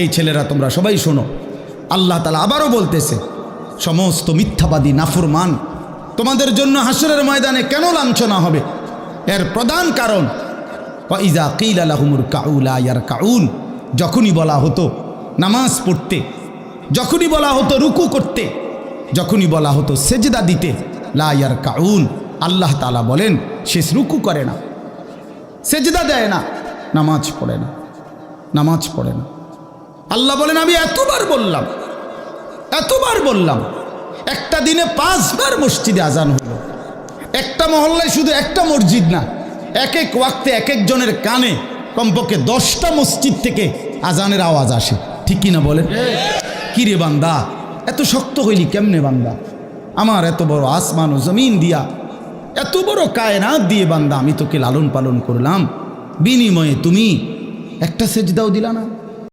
এই ছেলেরা তোমরা সবাই শোনো, আল্লাহ তাআলা আবারও বলতেছে, সমস্ত মিথ্যাবাদী নাফরমান তোমাদের জন্য হাসরের ময়দানে কেন লাঞ্ছনা হবে? এর প্রধান কারণ ওয়াইজা কিলা লাহুমুর কাউ লা ইয়ারকাউন, যখনই বলা হতো নামাজ পড়তে, যখনই বলা হতো রুকু করতে, যখনই বলা হতো সেজদা দিতে, লা ইয়ারকাউন, আল্লাহ তাআলা বলেন সে রুকু করে না, সেজদা দেয় না, নামাজ পড়ে না, নামাজ পড়ে না। আল্লাহ বলেন আমি এতবার বললাম, একটা দিনে 5 বার মসজিদে আজান হলো, একটা মহল্লায় শুধু একটা মসজিদ না, এক এক ওয়াক্তে এক একজনের কানে কমপক্ষে 10টা মসজিদ থেকে আজানের আওয়াজ আসে, ঠিক কিনা বলেন? কি রে বান্দা, এত শক্ত হইলি কেমনে বান্দা? আমার এত বড় আসমান ও জমিন দিয়া, এত বড় কায়নাত দিয়ে বান্দা আমি তোকে লালন পালন করলাম, বিনিময়ে তুমি একটা সেজদাও দিলা না।